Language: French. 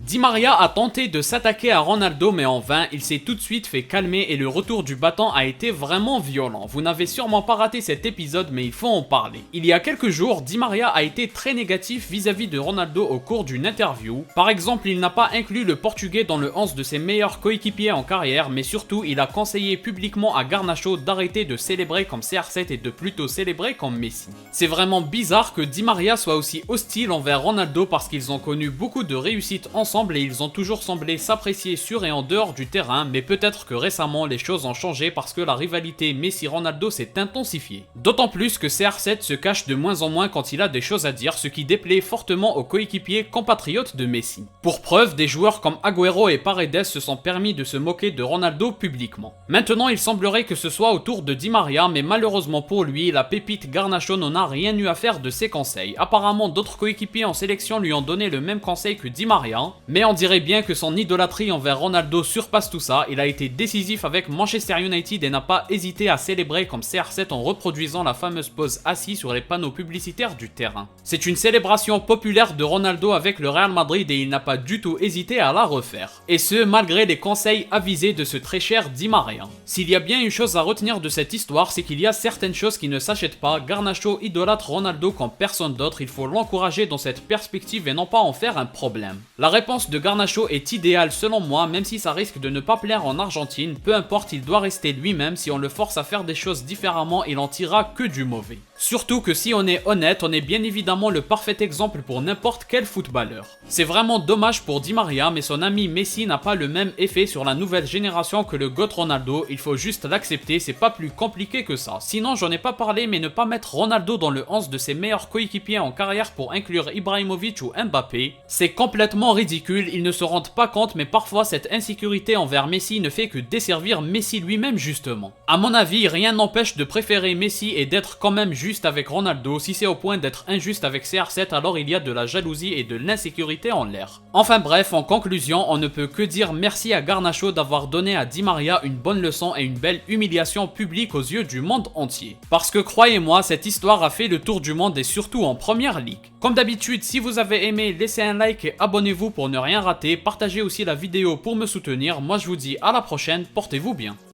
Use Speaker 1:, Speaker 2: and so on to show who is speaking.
Speaker 1: Di Maria a tenté de s'attaquer à Ronaldo mais en vain, il s'est tout de suite fait calmer et le retour du battant a été vraiment violent. Vous n'avez sûrement pas raté cet épisode mais il faut en parler. Il y a quelques jours, Di Maria a été très négatif vis-à-vis de Ronaldo au cours d'une interview. Par exemple, il n'a pas inclus le Portugais dans le 11 de ses meilleurs coéquipiers en carrière, mais surtout il a conseillé publiquement à Garnacho d'arrêter de célébrer comme CR7 et de plutôt célébrer comme Messi. C'est vraiment bizarre que Di Maria soit aussi hostile envers Ronaldo parce qu'ils ont connu beaucoup de réussites ensemble et ils ont toujours semblé s'apprécier sur et en dehors du terrain, mais peut-être que récemment les choses ont changé parce que la rivalité Messi-Ronaldo s'est intensifiée. D'autant plus que CR7 se cache de moins en moins quand il a des choses à dire, ce qui déplaît fortement aux coéquipiers compatriotes de Messi. Pour preuve, des joueurs comme Agüero et Paredes se sont permis de se moquer de Ronaldo publiquement. Maintenant, il semblerait que ce soit au tour de Di Maria, mais malheureusement pour lui, la pépite Garnacho n'en a rien eu à faire de ses conseils. Apparemment, d'autres coéquipiers en sélection lui ont donné le même conseil que Di Maria, mais on dirait bien que son idolâtrie envers Ronaldo surpasse tout ça. Il a été décisif avec Manchester United et n'a pas hésité à célébrer comme CR7 en reproduisant la fameuse pose assis sur les panneaux publicitaires du terrain. C'est une célébration populaire de Ronaldo avec le Real Madrid et il n'a pas du tout hésité à la refaire. Et ce, malgré les conseils avisés de ce très cher Di Maria. S'il y a bien une chose à retenir de cette histoire, c'est qu'il y a certaines choses qui ne s'achètent pas. Garnacho idolâtre Ronaldo comme personne d'autre, il faut l'encourager dans cette perspective et non pas en faire un problème. La réponse de Garnacho est idéale selon moi, même si ça risque de ne pas plaire en Argentine, peu importe, il doit rester lui-même. Si on le force à faire des choses différemment, il en tirera que du mauvais. Surtout que si on est honnête, on est bien évidemment le parfait exemple pour n'importe quel footballeur. C'est vraiment dommage pour Di Maria, mais son ami Messi n'a pas le même effet sur la nouvelle génération que le GOAT Ronaldo, il faut juste l'accepter, c'est pas plus compliqué que ça. Sinon j'en ai pas parlé, mais ne pas mettre Ronaldo dans le 11 de ses meilleurs coéquipiers en carrière pour inclure Ibrahimovic ou Mbappé, c'est complètement ridicule, ils ne se rendent pas compte, mais parfois cette insécurité envers Messi ne fait que desservir Messi lui-même justement. À mon avis, rien n'empêche de préférer Messi et d'être quand même juste avec Ronaldo. Si c'est au point d'être injuste avec CR7, alors il y a de la jalousie et de l'insécurité en l'air. Enfin bref, en conclusion, on ne peut que dire merci à Garnacho d'avoir donné à Di Maria une bonne leçon et une belle humiliation publique aux yeux du monde entier. Parce que croyez-moi, cette histoire a fait le tour du monde et surtout en première ligue. Comme d'habitude, si vous avez aimé, laissez un like et abonnez-vous pour ne rien rater. Partagez aussi la vidéo pour me soutenir. Moi je vous dis à la prochaine, portez-vous bien.